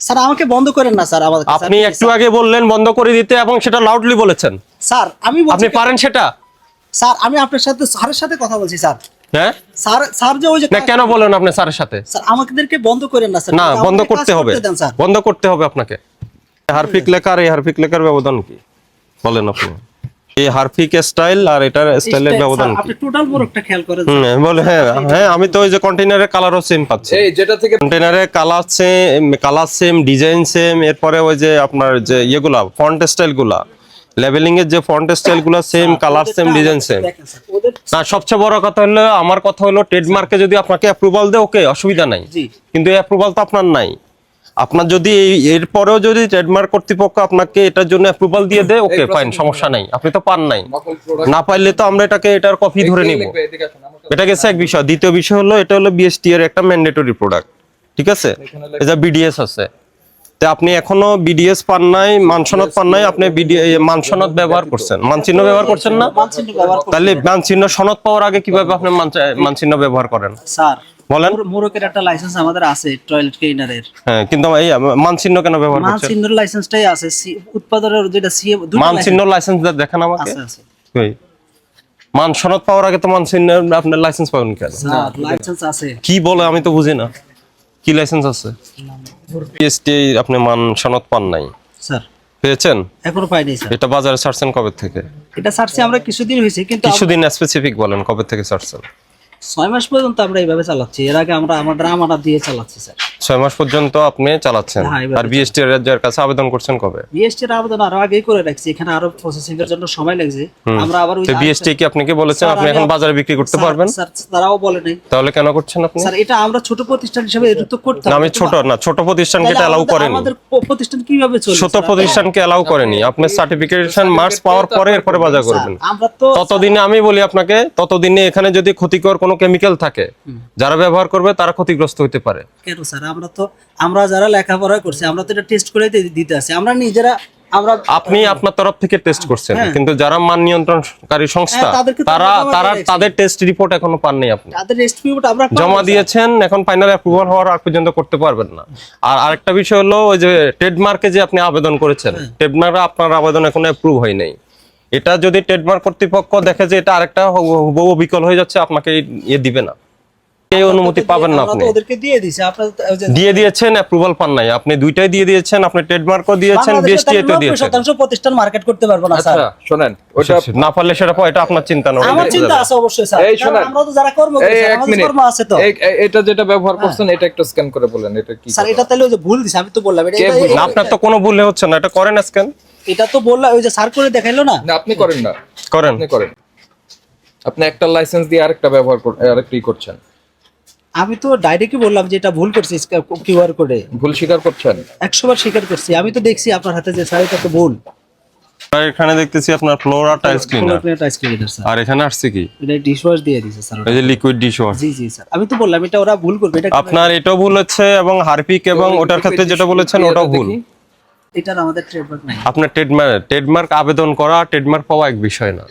Sir আমাকে বন্ধ করেন না স্যার। আমাকে আপনি একটু আগে বললেন বন্ধ করে দিতে এবং সেটা লাউডলি বলেছেন। স্যার আমি আপনি পারেন সেটা? স্যার আমি আপনার সাথে স্যারের সাথে কথা বলছি স্যার। হ্যাঁ স্যার স্যার যে ওই যে না কেন বলেন আপনি স্যারের সাথে? স্যার আমাদেরকে বন্ধ করেন না স্যার। না বন্ধ আমাকে করতে কাজ হবে, দেন স্যার। বন্ধ করতে হবে আপনাকে। হারফিক লেখা আর এই হারফিক লেখার ব্যবধান কি বলেন আপনি? এই হারফিক স্টাইল আর এটার স্টাইলের ব্যবধান স্যার, কি? আপনি টোটাল মোড়কটা খেয়াল করেন। বলে হ্যাঁ হ্যাঁ আমি তো ওই যে কন্টেইনারের কালারও সেম পাচ্ছি। এই যেটা থেকে কন্টেইনারের কালার সেম, ডিজাইন সেম, এরপরে ওই যে আপনার যে ইয়েগুলা ফন্ট স্টাইলগুলা, লেবেলিং এর যে ফন্ট স্টাইলগুলা same, colour same, design same. দেখেন স্যার, ওদের না সবচেয়ে বড় কথা হলো, আমার কথা হলো ট্রেডমার্কে যদি আপনাকে অ্যাপ্রুভাল দেয় ওকে অসুবিধা নাই, জি। কিন্তু এই অ্যাপ্রুভাল তো আপনার নাই। আপনার যদি এরপরেও যদি ট্রেডমার্ক কর্তৃপক্ষ আপনাকে এটার জন্য অ্যাপ্রুভাল দিয়ে দেয় ওকে ফাইন, সমস্যা নাই, আপনি তো পান নাই। না পাইলে তো আমরা এটার কপি ধরে নিব। এটা গেছে এক বিষয়। দ্বিতীয় বিষয় হলো এটা হলো বিএসটি এর একটা ম্যান্ডেটরি প্রোডাক্ট, ঠিক আছে? এটা বিডিএস আছে, তো আপনি এখনো বিডিএস পান নাই, মানসনদ পান নাই, আপনি মানসনদ ব্যবহার করছেন, মানচিহ্ন ব্যবহার করছেন না? মানচিহ্ন ব্যবহার করতে তাহলে মানচিহ্ন সনদ পাওয়ার আগে কিভাবে আপনি মানচিহ্ন ব্যবহার করেন? স্যার বলেন। মোড়কের একটা লাইসেন্স আমাদের আছে টয়লেট ক্লিনারের। হ্যাঁ কিন্তু এই মানচিহ্ন কেন ব্যবহার করছেন? মানচিহ্নের লাইসেন্সটাই আছে, উৎপাদনের যেটা সিএ দুটো মানচিহ্ন লাইসেন্স দেখেন আমাকে। আছে আছে কই? মান সনদ পাওয়ার আগে তো মানচিহ্ন আপনার লাইসেন্স পাবেন কেন? স্যার লাইসেন্স আছে। কি বলে আমি তো বুঝি না, কি লাইসেন্স আছে? পিএসটি আপনি মান সনদ পান নাই, স্যার পেয়েছেন? এখনো পাইনি স্যার। এটা বাজারে ছাড়ছেন কবে থেকে? এটা ছাড়ছি আমরা কিছুদিন হয়েছে, কিন্তু কিছুদিন স্পেসিফিক বলেন, কবে থেকে ছাড়ছেন? 6 মাস পর্যন্ত আমরা এইভাবে চালাচ্ছি। এর আগে আমরা আমাদের আমানত দিয়ে চালাচ্ছি স্যার। 6 মাস পর্যন্ত আপনি চালাচ্ছেন। হ্যাঁ, এভাবে আর বিএসটি এর কাছে আবেদন করছেন কবে? বিএসটির আবেদন আরো আগেই করে রাখছি, এখানে আরো প্রসেসিং এর জন্য সময় লাগছে। আমরা আবার ওই তো বিএসটি কি আপনাকে বলেছেন স্যার, আপনি এখন আমি- বাজারে বিক্রি করতে পারবেন? স্যার তারাও বলে নাই তাহলে কেন করছেন আপনি? স্যার। এটা আমরা ছোট প্রতিষ্ঠান হিসেবে এটা তো করতে না হবে। আমি ছোট না, ছোট প্রতিষ্ঠানকে এটা এলাও করেনি। আমাদের প্রতিষ্ঠান কিভাবে চলবে ছোট স্যার? প্রতিষ্ঠানকে এলাও করেনি। আপনি সার্টিফিকেশন মার্কস পাওয়ার পরে এরপরে বাজার করবেন। আমরা তো ততদিনে আমি বলি আপনাকে, ততদিনে এখানে যদি ক্ষতিকর কোনো কেমিক্যাল থাকে যারা ব্যবহার করবে তারা ক্ষতিগ্রস্ত হতে পারে। কেন স্যার? আমরা যারা লেখাপড়া করছি আমরা তো এটা টেস্ট করে দিতে আসি। আমরা নিজেরা আপনি আপনার তরফ থেকে টেস্ট করছেন, কিন্তু যারা মান নিয়ন্ত্রণকারী সংস্থা হ্যাঁ, তাদেরকে তো তারা আমরা জমা তারা দিয়ে তাদের টেস্ট রিপোর্ট এখনো পাননি। আপনি তাদের রেস্টিটিউট আমরা পাবো, জমা স্যার। দিয়েছেন, এখন ফাইনাল অ্যাপ্রুভাল হওয়ার আগ পর্যন্ত করতে পারবেন না। আর আরেকটা বিষয় হলো ওই যে ট্রেডমার্কে যে আপনি আবেদন করেছেন, ট্রেডমার্কে আপনার আবেদন এখনো অ্যাপ্রুভ হয় নাই। এটা যদি ট্রেডমার্ক কর্তৃপক্ষ দেখে যে এটা আরেকটা হুবহু বিকল হয়ে যাচ্ছে, আপনাকে দিবে না, এই অনুমতি পাবেন না। আমরা আপনি তো ওদেরকে দিয়ে দিছি। আপনারা ওই যে দিয়ে দিয়েছেন, অ্যাপ্রুভাল পান নাই। আপনি দুইটাই দিয়ে দিয়েছেন, আপনি ট্রেডমার্কও দিয়েছেন, বাংলাদেশে বিএসটি তাহলে এটাও দিয়েছেন। 90% প্রতিষ্ঠান মার্কেট করতে পারবো না স্যার। আচ্ছা শুনেন, ওটা না পারলে সেটা এটা আপনার চিন্তা না। আমার চিন্তা আছে অবশ্যই স্যার। এই কারণ শোনেন, আমরা তো যারা কর্ম করি এই স্যার, এক আমাদের মিনিট, কর্ম আছে তো। এটা যেটা ব্যবহার করছেন এটা একটু স্ক্যান করে বলেন এটা কি। স্যার এটা তাহলে ওই যে ভুল দিছে, আমি তো বললাম এটা কে ভুল? না আপনার তো কোনো ভুল হচ্ছে না, এটা করেন স্ক্যান এটা তো বললাম, ওই যে স্যার করে দেখাইলো না। না আপনি করেন না, করেন। আপনি করেন। আপনি একটা লাইসেন্স দিয়ে আরেকটা ব্যবহার আরেকটি করছেন। আমি তো ডাইরেক্টই বললাম যে এটা ভুল করছি, কিউআর কোডে ভুল স্বীকার করছেন। 100 বার স্বীকার করছি। আমি তো দেখছি আপনার হাতে যে স্যার এটা তো ভুল। আর এখানে দেখতেছি আপনার ফ্লোর আর টাইলস ক্লিনার, টাইস ক্লিনার স্যার। আর এখানে আসছে কি এটা ডিশওয়াশ দিয়ে দিছে স্যার। এই যে লিকুইড ডিশ ওয়াশ। জি জি স্যার, আমি তো বললাম এটা ওরা ভুল করবে। এটা আপনার এটাও ভুল হচ্ছে এবং হারপিক এবং ওটার ক্ষেত্রে যেটা বলেছেন ওটাও ভুল। এটার আমাদের ট্রেডমার্ক নাই। আপনার ট্রেডমার্ক আবেদন করা, ট্রেডমার্ক পাওয়া এক বিষয় না,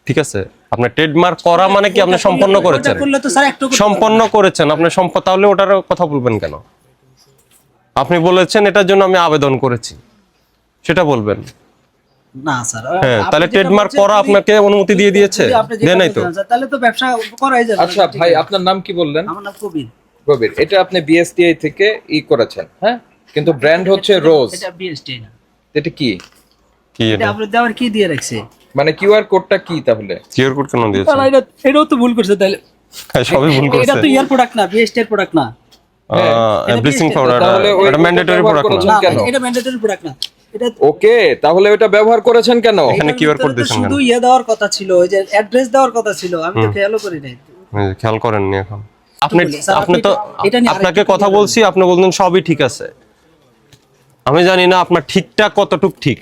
ঠিক আছে? আপনার ট্রেডমার্ক করা মানে কি আপনি সম্পন্ন করেছেন, ওটা করলে তো স্যার একটু সম্পন্ন করেছেন আপনি তাহলে ওটার কথা বলবেন কেন? আপনি বলেছেন এটার জন্য আমি আবেদন করেছি, সেটা বলবেন। না স্যার। হ্যাঁ, আপনি তাহলে যেটা ট্রেডমার্ক বলছেন, করা আপনাকে অনুমতি দিয়ে দিয়েছে? যদি আপনি যেটা দেয় নাই তো। বলছেন, তাহলে তো ব্যবসা করাই যাবে। আচ্ছা ভাই, আপনার নাম কি বললেন? আমার নাম কবির। রবির। এটা আপনি বিএসটিআই থেকে করেছেন, হ্যাঁ? কিন্তু ব্র্যান্ড হচ্ছে রোজ। এটা বিএসটি না। এটা কি? কি এটা এটা? আপনি দেওয়ার কি দিয়ে রাখছে? মানে কিউআর কোডটা কি তাহলে? কিউআর কোড কেন দিয়েছে? তাহলে এটাও তো ভুল করছে তাহলে। হ্যাঁ, সবই ভুল এটা করছে। তো ইয়ার প্রোডাক্ট না, বিএসটি এর প্রোডাক্ট না। ব্লিচিং পাউডার তাহলে ওই এটা ম্যান্ডেটরি ব্যবহার প্রোডাক্ট করেছেন না। না, কেন? এটা ম্যান্ডেটরি প্রোডাক্ট না। এটা ওকে, তাহলে ওটা ব্যবহার করেছেন কেন? এখানে এটার QR ভিতরে কোড তো দিয়েছেন শুধু কেন? ইয়ে দেওয়ার কথা ছিল, ওই যে অ্যাড্রেস দেওয়ার কথা ছিল, আমি তো খেয়ালও করি নাই। খেয়াল করেননি এখন আপনি? বলি, স্যার, আপনি তো এটা নিয়ে আপনাকে আরেকটু কথা বলছি, আপনি বলছেন সবই ঠিক আছে। আমি জানি না আপনার ঠিকঠাক কতটুক ঠিক,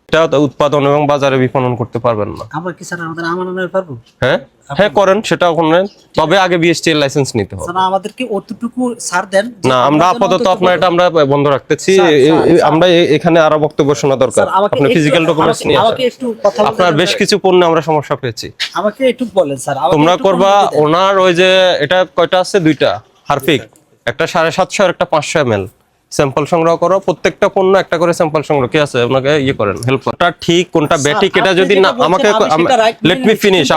এটা তো উৎপাদন এবং বাজারে বিপণন করতে পারবেন না। আমরা কি স্যার আমাদের আমানত পারবো? হ্যাঁ হ্যাঁ করেন, সেটা করেন, তবে আগে বিএসটি এর লাইসেন্স নিতে হবে। স্যার আমাদেরকে অতটুকু ছাড় দেন যে না আমরা যেন আপাতত অন্তত- আপনার এটা আমরা বন্ধ রাখতেছি। স্যার, স্যার, আমরা এখানে আরো বক্তব্য শোনা দরকার। স্যার, আমাকে আপনি একটু- ফিজিক্যাল ডকুমেন্টস নিয়ে আমাকে আসেন। একটু কথা বলতে আপনার দেন, বেশ স্যার। কিছু পণ্যে আমরা সমস্যা পেয়েছি। আমাকে একটু বলেন স্যার। আমাকে তোমরা একটু করবা অনুমতি দেন। ওনার ওই যে এটা কয়টা আছে, দুইটা হারপিক, একটা 750 আর একটা 500 ml, স্যাম্পল সংগ্রহ করো, প্রত্যেকটা পণ্য একটা করে স্যাম্পল সংগ্রহ, কি আছে আপনাকে ইয়ে করেন হেল্প কোনটা ঠিক কোনটা ব্যাটিক এটা যদি না আমাকে লেট মি ফিনিশ,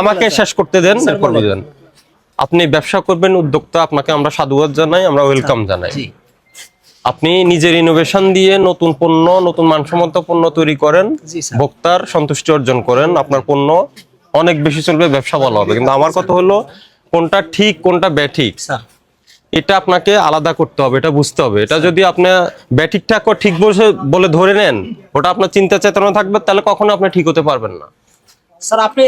আমাকে শেষ করতে দেন, এরপর বুঝেন। আপনি ব্যবসা করবেন, উদ্যোক্তা, আপনাকে আমরা সাধুবাদ জানাই, আমরা ওয়েলকাম জানাই। আপনি নিজের ইনোভেশন দিয়ে নতুন পণ্য, নতুন মানসম্মত পণ্য তৈরি করেন, ভোক্তার সন্তুষ্টি অর্জন করেন, আপনার পণ্য অনেক বেশি চলবে, ব্যবসা ভালো হবে। কিন্তু আমার কথা হলো কোনটা ঠিক কোনটা ব্যাঠিক এটা আপনাকে আলাদা করতে হবে, এটা বুঝতে হবে। এটা যদি আপনি ব্যাঠিকটা ঠিক বলে ধরে নেন, ওটা আপনার চিন্তা চেতনা থাকবে, তাহলে কখনো আপনি ঠিক হতে পারবেন না। স্যার আপনি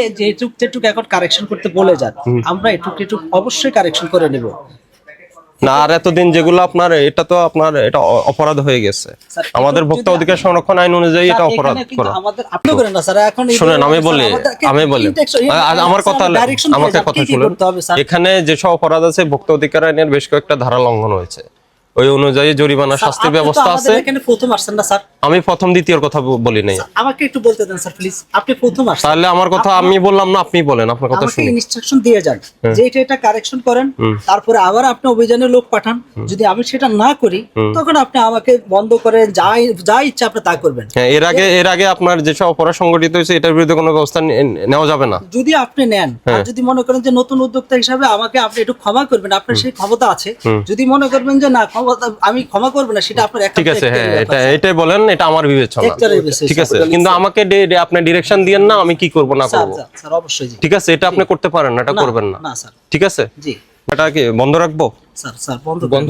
যেটুক এখন কারেকশন করতে বলে যান, আমরা এটুক অবশ্যই কারেকশন করে নেব না। আর এতদিন যেগুলো আপনার এটা তো আপনার এটা অপরাধ হয়ে গেছে, আমাদের ভোক্তা অধিকার সংরক্ষণ আইন অনুযায়ী এটা অপরাধ করা। আমাদের আপনি করেন না স্যার। এখন শুনেন আমি বলি আমার কথা, আমাকে কথা শুনুন। এখানে যেসব অপরাধ আছে ভোক্তা অধিকার আইনের বেশ কয়েকটা ধারা লঙ্ঘন হয়েছে, ওই অনুযায়ী জরিমানা শাস্তির ব্যবস্থা আছে। এখানে প্রথম আসছেন না স্যার? আমি প্রথম দ্বিতীয়র কথা বলি নাই। আমাকে একটু বলতে দেন স্যার প্লিজ। আপনি প্রথম আসছেন, তাহলে আমার কথা আমি বললাম না, আপনি বলেন, আপনার কথা শুনি। আমাকে ইনস্ট্রাকশন দিয়ে যান যে এটা কারেকশন করেন, তারপরে আবার আপনি অভিযানে লোক পাঠান। যদি আমি সেটা না করি তখন আপনি আমাকে বন্ধ করেন, যা ইচ্ছা আপনি তা করবেন। হ্যাঁ, এর আগে আপনার যেসব অপরাধ সংগঠিত হয়েছে এটার বিরুদ্ধে কোনো ব্যবস্থা নেওয়া যাবে না যদি আপনি নেন। আর যদি মনে করেন যে নতুন উদ্যোক্তা হিসাবে আমাকে আপনি একটু ক্ষমা করবেন, আপনার সেই ক্ষমতা আছে। যদি মনে করবেন যে না আমি ক্ষমা করব না, সেটা আপনার একটা ঠিক আছে। হ্যাঁ, এটাই বলেন, এটা আমার বিবেচনা, ঠিক আছে। কিন্তু আমাকে আপনি ডিরেকশন দিয়েন না আমি কি করব না করব। স্যার অবশ্যই জি, ঠিক আছে, এটা আপনি করতে পারেন না, এটা করবেন না। না স্যার, ঠিক আছে জি। এটা কি বন্ধ রাখবো? স্যার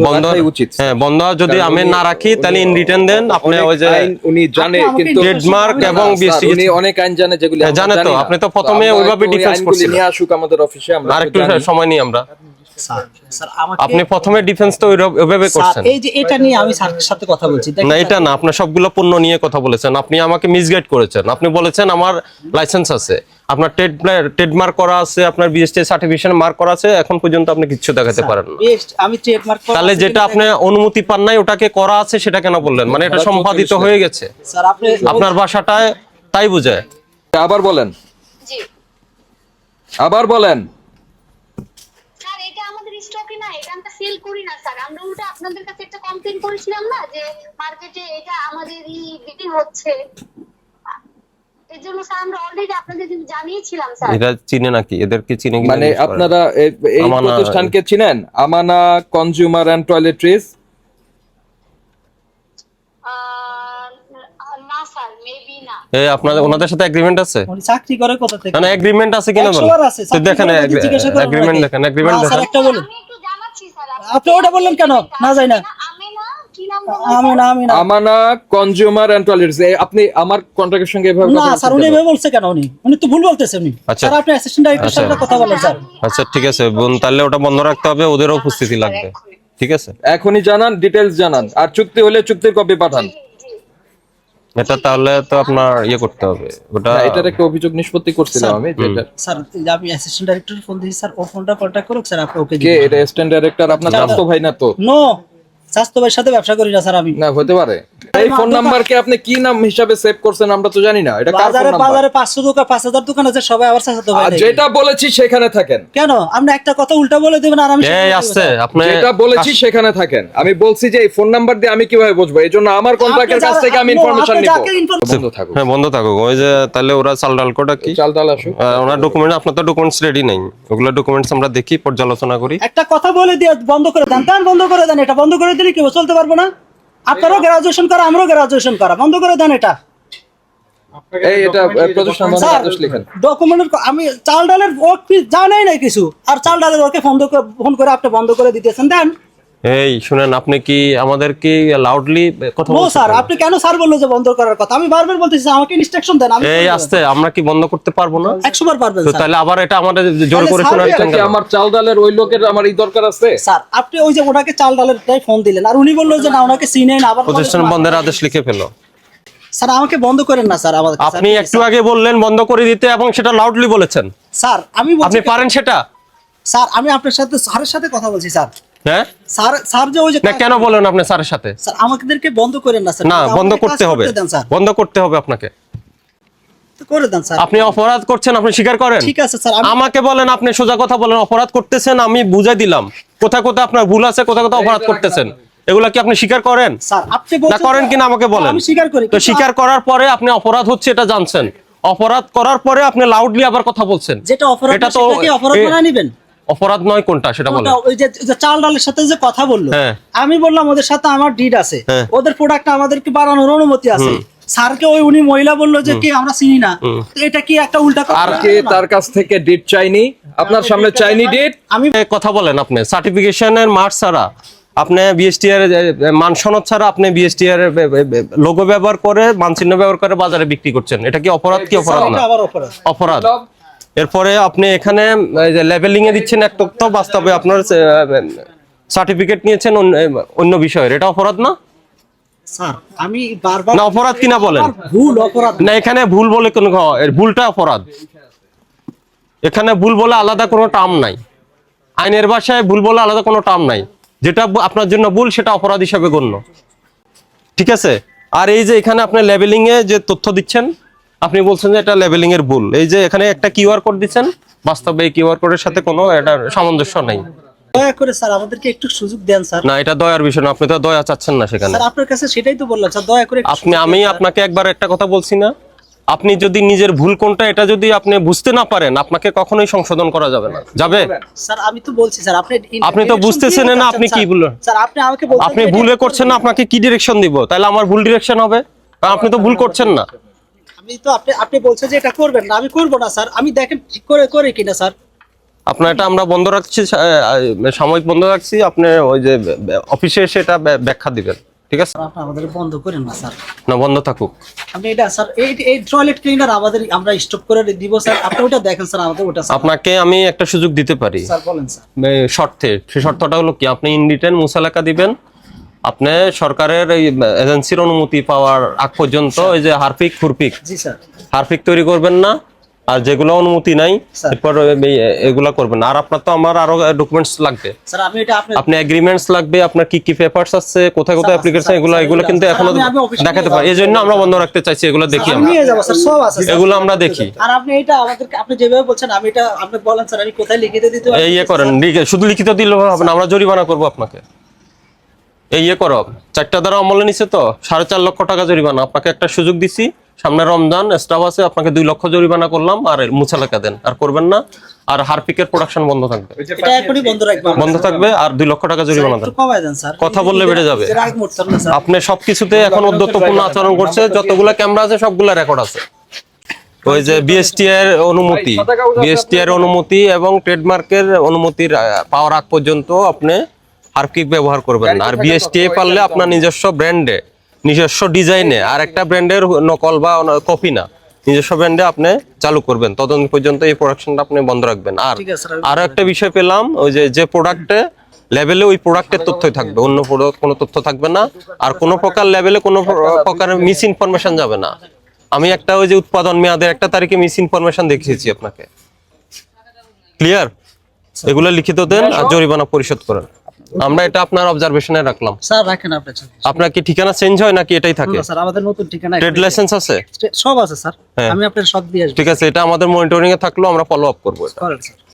বন্ধ উচিত। হ্যাঁ, বন্ধ যদি আমি না রাখি তাহলে ইন রিটার্ন দেন। আপনি ওই যে উনি জানে কিন্তু ট্রেডমার্ক এবং বিএসটি উনি অনেক আইন জানে যেগুলো জানেন তো। আপনি তো প্রথমে ওইভাবে ডিফেন্স করছিলেন। নিয়ে আসুক আমাদের অফিসে, আমরা আরেকটু সময় নিই আমরা। স্যার আমাকে আপনি প্রথমে ডিফেন্স তো ওইভাবে করছেন। এই যে এটা নিয়ে আমি স্যারের সাথে কথা বলছি। না, এটা না, আপনি সবগুলো পণ্য নিয়ে কথা বলেছেন। আপনি আমাকে মিসগাইড করেছেন। আপনি বলেছেন আমার লাইসেন্স আছে, আপনার ট্রেডমার্ক করা আছে, আপনার বিএসটি সার্টিফিকেশন মার্ক করা আছে, এখন পর্যন্ত আপনি কিছু দেখাতে পারেন না। আমি ট্রেডমার্ক করা, তাহলে যেটা আপনি অনুমতি পান নাই ওটাকে করা আছে সেটা কেন বললেন? মানে এটা সম্পাদিত হয়ে গেছে। স্যার আপনি আপনার ভাষাটায় তাই বোঝায়। আবার বলেন, জি আবার বলেন। স্যার, এটা আমাদের স্টকে না, এটা আমরা সেল করি না স্যার। আমরা উল্টা আপনাদের কাছে একটা কমপ্লেইন করেছিলাম না যে মার্কেটে এটা আমাদের বিক্রি হচ্ছে। এর জন্য স্যার আমরা অলরেডি আপনাদের জানিয়েছিলাম স্যার। এটা চিনে নাকি? এদেরকে চিনে কি? মানে আপনারা এই প্রতিষ্ঠানকে চিনেন? আমানা কনজিউমার এন্ড টয়লেট্রিজ? না স্যার, মেবি না। এই আপনাদের ওনাদের সাথে এগ্রিমেন্ট আছে? উনি চাকরি করে কোথা থেকে? না, এগ্রিমেন্ট আছে কিনা বলেন। তো দেখেন এগ্রিমেন্ট, দেখেন এগ্রিমেন্ট স্যার দেখেন। একটা বলুন। আমি একটু জানাচ্ছি স্যার। আপনি ওটা বললেন কেন? না যাই না। আমেনা কি নাম বললেন? আমি না আমানা কনজিউমার এন্ড টয়লেট্রিজ। আপনি আমার কন্ট্রাক্টের সঙ্গে এভাবে না কথা স্যার, বলছেন উনি কেন? এভাবে বলছে কেন? উনি তো ভুল বলতেছে। উনি আচ্ছা। স্যার আপনি অ্যাসিস্ট্যান্ট ডাইরেক্টরের সাথে কথা বলেন স্যার। আচ্ছা ঠিক আছে বোন, তাহলে ওটা বন্ধ রাখতে হবে, ওদেরও উপস্থিতি লাগবে। ঠিক আছে, এখনই জানান, ডিটেইলস জানান, আর চুক্তি হলে চুক্তির কপি পাঠান। এটা তাহলে তো আপনার ইয়ে করতে হবে ওটা। হ্যাঁ, এটার একটা অভিযোগ নিষ্পত্তি করছিলাম আমি, যেটা স্যার আমি অ্যাসিস্ট্যান্ট ডাইরেক্টরের ফোন দিয়েছি স্যার, ও ফোনটা কন্টাক্ট করুক স্যার। আপনি ওকে কে? এটা অ্যাসিস্ট্যান্ট ডাইরেক্টর আপনার স্বাস্থ্য ভাই না তো? নো, স্বাস্থ্য ভাইয়ের সাথে ব্যবসা করি না স্যার আমি। না, হতে পারে। এই ফোন নাম্বারকে আপনি কি নাম হিসাবে সেভ করছেন আমরা তো জানি না। এটা কার ফোন নাম্বার? বাজারে 500 দোকান 5000 দোকান আছে, সবাই আবার স্বাস্থ্য ভাই। আর যেটা বলেছি সেখানে থাকেন। কেন আপনি একটা কথা উল্টা বলে দিবেন আর আমি এই আসছে আপনি যেটা বলেছি সেখানে থাকেন। আমি বলছি যে এই ফোন নাম্বার দিয়ে আমি কিভাবে বুঝবো? এইজন্য আমার কন্ট্রাক্টের কাছ থেকে আমি ইনফরমেশন নিব। বন্ধ থাকুক। হ্যাঁ বন্ধ থাকুক। ওই যে তাহলে ওরা চাল ডাল কোটা কি চাল ডাল আসুক। ওনার ডকুমেন্ট, আপনার তো ডকুমেন্টস রেডি নেই, ওগুলো ডকুমেন্টস আমরা দেখি, পর্যালোচনা করি। একটা কথা বলে দিয়ে বন্ধ করে দেন, বন্ধ করে দেন। এটা বন্ধ করে দিলে কি চলতে পারবো না? আপনারও গ্রাজুয়েশন করা, আমারও গ্রাজুয়েশন করা, বন্ধ করে দেন এটা। এই এটা প্রতিষ্ঠান বন্ধ আদেশ লিখেন। ডকুমেন্টের আমি চাল ডালের ওয়ার্ক ফিস জানাই নাই কিছু, আর চাল ডালের ওকে ফোন করে আপনি বন্ধ করে দিতেছেন। দেন এই শুনেন, আপনি কি আমাদের কি লাউডলি কথা নো বলছেন? স্যার, আপনি কেন স্যার বললো যে বন্ধ করার কথা? আমি বারবার বলতেছি আমাকে ইনস্ট্রাকশন দেন। আমি এই আসতে আমরা কি বন্ধ করতে পারবো না? 100 বার পারবেন তো স্যার। তাহলে আবার এটা আমাদের জোর করে তাহলে শোনাচ্ছেন কি কেন? আমার চাল ডালের ওই লোকের আমার এই দরকার আছে? স্যার আপনি ওই যে ওনাকে চাল ডালের ফোন দিলেন, আর উনি বললো যে না ওনাকে চিনেন, আবার প্রতিষ্ঠান বন্ধের আদেশ লিখে ফেলো। স্যার আমাকে বন্ধ করেন না স্যার। আমাদের আপনি একটু আগে বললেন বন্ধ করে দিতে, এবং সেটা লাউডলি বলেছেন। স্যার আমি আপনি পারেন সেটা? স্যার আমি আপনার সাথে স্যারের সাথে কথা বলছি স্যার। হ্যাঁ স্যার যে ওই যে না, কেন বলেন আপনি স্যারের সাথে? স্যার আমাদেরকে বন্ধ করেন না স্যার। না, বন্ধ আমাকে করতে কাজ হবে, দেন স্যার। বন্ধ করতে হবে আপনাকে। তো করে দেন স্যার। আপনি অপরাধ করছেন, আপনি স্বীকার করেন। ঠিক আছে স্যার। আমাকে বলেন, আপনি সোজা কথা বলেন, অপরাধ করতেছেন, আমি বুঝাই দিলাম কোথায় কোথায় আপনার ভুল আছে, কোথায় কোথায় অপরাধ করতেছেন। এগুলা কি আপনি স্বীকার করেন? স্যার আপনি না বলছেন করেন কিনা আমাকে বলেন। আমি স্বীকার করি, তো স্বীকার করার পরে আপনি অপরাধ হচ্ছে এটা জানছেন, অপরাধ করার পরে আপনি লাউডলি আবার কথা বলছেন। যেটা অপরাধ এটা না, তো সেটাকে অপরাধ বানায় নেবেন। অপরাধ নয় কোনটা সেটা বলেন। ওটা ওই যে চাল ডালের সাথে যে কথা বললো, হ্যাঁ। আমি বললাম ওদের সাথে আমার ডিড আছে, হ্যাঁ। ওদের প্রোডাক্ট আমাদেরকে বানানোর অনুমতি আছে। স্যারকে ওই উনি মহিলা বললো যে কি আমরা চিনি না, তো এটা কি একটা উল্টা কথা আর হলো কে না? তার কাছ থেকে ডিট চাইনি? আপনার সামনে চাইনি ডিট? আমি কথা বলেন আপনি সার্টিফিকেশনের মার্ক ছাড়া, আপনি বিএসটিআর মান সনদ ছাড়া আপনি বিএসটিআর লোগো ব্যবহার করে, মানচিহ্ন ব্যবহার করে বাজারে বিক্রি করছেন, এটা কি অপরাধ কি অপরাধ না? এটা আবার অপরাধ। অপরাধ। এরপরে আপনি এখানে লেবেলিং এ দিচ্ছেন এক তথ্য, বাস্তবে আপনার সার্টিফিকেট নিয়েছেন অন্য বিষয়ের, এটা অপরাধ না? স্যার আমি বারবার না অপরাধ কিনা বলেন। আমার ভুল অপরাধ না এখানে ভুল বলে কোনো এর ভুলটা অপরাধ। এখানে ভুল বলে আলাদা কোনো টার্ম নাই, আইনের ভাষায় ভুল বলে আলাদা কোনো টার্ম নাই। যেটা আপনার জন্য ভুল সেটা অপরাধ হিসাবে গণ্য, ঠিক আছে? আর এই যে এখানে আপনি লেবেলিং এ যে তথ্য দিচ্ছেন, আপনি বলছেন যে এটা লেবেলিং এর ভুল। এই যে এখানে একটা কিউআর কোড দিচ্ছেন, বাস্তবে এই কিউআর কোডের সাথে কোনো এটা সামঞ্জস্য নেই। দয়া করে স্যার আমাদেরকে একটু সুযোগ দেন স্যার। না এটা দয়ার বিষয় না, আপনি তো দয়া চাচ্ছেন না সেখানে। স্যার আপনার কাছে সেটাই তো বললাম স্যার, দয়া করে একটু আপনি সুযোগ আমি দেন, স্যার। আপনাকে একবার একটা কথা বলছি না, আপনি যদি নিজের ভুল কোনটা এটা যদি আপনি বুঝতে না পারেন, আপনাকে কখনোই সংশোধন করা যাবে না। যাবে? স্যার আমি তো বলছি স্যার, আপনি তো বুঝতেছেন না, আপনি কি বললেন? স্যার আপনি আমাকে বলছেন আপনি যে এটা ভুলে করছেন না, আপনাকে কি ডিরেকশন দিব? তাহলে আমার ভুল ডিরেকশন হবে, কারণ আপনি তো ভুল করছেন না। আমি তো আপনি বলছেন যে এটা করবেন না, আমি করব না স্যার। আমি দেখেন ঠিক করে কিনা স্যার। আপনার এটা আমরা বন্ধ রাখছি, সাময়িক বন্ধ রাখছি, আপনি ওই যে অফিসে এসে এটা ব্যাখ্যা দিবেন, ঠিক আছে? আপনি আমাদের বন্ধ করেন না স্যার। না বন্ধ থাকুক। আপনি এটা স্যার এই টয়লেট ক্লিনার আমাদের আমরা স্টপ করে দিব স্যার, আপনি ওটা দেখেন স্যার, আমাদের ওটা স্যার। আপনাকে আমি একটা সুযোগ দিতে পারি স্যার বলেন স্যার। শর্তে, সেই শর্তটা হলো কি, আপনি ইন রিটেন মুসালাকা দিবেন, আপনি সরকারের এই এজেন্সির অনুমতি পাওয়ার আগ পর্যন্ত ওই যে হারপিক খুরপিক জি স্যার। হারপিক তৈরি করবেন না, আর যেগুলো অনুমতি নাই স্যার। এরপর এগুলা করবেন না। আর আপনার তো আমার আরো ডকুমেন্টস লাগবে, স্যার আমি এটা আপনি এগ্রিমেন্টস লাগবে, আপনার কি কি পেপারস আছে, কোথায় কোথায় স্যার, অ্যাপ্লিকেশন, স্যার, এগুলো স্যার, এগুলো কিন্তু স্যার, এখনো আমি অফিসে দেখাতে নিয়ে পারি, এই জন্য আমরা বন্ধ রাখতে চাইছি, এগুলো দেখি আমি আমরা, নিয়ে যাব স্যার, সব আছে স্যার। এগুলো আমরা দেখি। আর আপনি এটা আমাদেরকে আপনি যেভাবে বলছেন আমি এটা আপনি বলেন স্যার, আমি কোথায় লিখে দিতে পারি? এই ইয়ে করেন, শুধু লিখিত দিলে হবে না, আমরা জরিমানা করবো আপনাকে। এই ইয়ে করো, 4টা দ্বারা আমলে নিছে তো 4.5 লক্ষ টাকা জরিমানা। আপনাকে একটা সুযোগ দিছি, সামনে রমজান স্টাফ আছে, আপনাকে 2 লক্ষ জরিমানা করলাম, আর মুছালাকা দেন, আর করবেন না। আর হারপিকের প্রোডাকশন বন্ধ থাকবে, এটা এখনই বন্ধ রাখবো আমরা। বন্ধ থাকবে, আর 2 লক্ষ টাকা জরিমানা দেন। একটু কমায় দেন স্যার, কথা বললে বেড়ে যাবে। রাগ করতেন না স্যার। আপনি সবকিছুতে এখন উদ্যতপূর্ণ আচরণ করছে, যতগুলা ক্যামেরা আছে সবগুলা রেকর্ড আছে। ওই যে বিএসটিআর অনুমতি, বিএসটিআর অনুমতি এবং ট্রেডমার্কের অনুমতির পাওয়ার আগ পর্যন্ত আপনি হারপিক ব্যবহার করবেন না। আর বিএসটিআই পারলে আপনার নিজস্ব ব্র্যান্ডে, নিজস্ব ডিজাইনে, আর একটা ব্র্যান্ডের নকল বা কপি না, নিজস্ব ব্র্যান্ডে আপনি চালু করবেন, ততদিন পর্যন্ত এই প্রোডাকশনটা আপনি বন্ধ রাখবেন। আর ঠিক আছে, আরো একটা বিষয় পেলাম, ওই যে প্রোডাক্টে লেভেলে ওই প্রোডাক্টের তথ্যই থাকবে, অন্য কোনো তথ্য থাকবে না। আর কোনো প্রকার লেভেলে কোনো প্রকারের মিস ইনফরমেশন যাবে না। আমি একটা ওই যে উৎপাদন মেয়াদের একটা তারিখে মিস ইনফরমেশন দেখিয়েছি আপনাকে, ক্লিয়ার? এগুলো লিখিত দেন আর জরিমানা পরিশোধ করেন। আমরা এটা আপনার অবজারভেশনে রাখলাম। স্যার রাখেন আপনি। আপনার কি ঠিকানা চেঞ্জ হয় নাকি এটাই থাকে? না স্যার, আমাদের নতুন ঠিকানা, ট্রেড লাইসেন্স আছে, সব আছে স্যার। হ্যাঁ। আমি আপনার সব দিয়ে আসবো। ঠিক আছে, এটা আমাদের মনিটরিং এ থাকলো, আমরা ফলো আপ করবো এটা। করেন স্যার।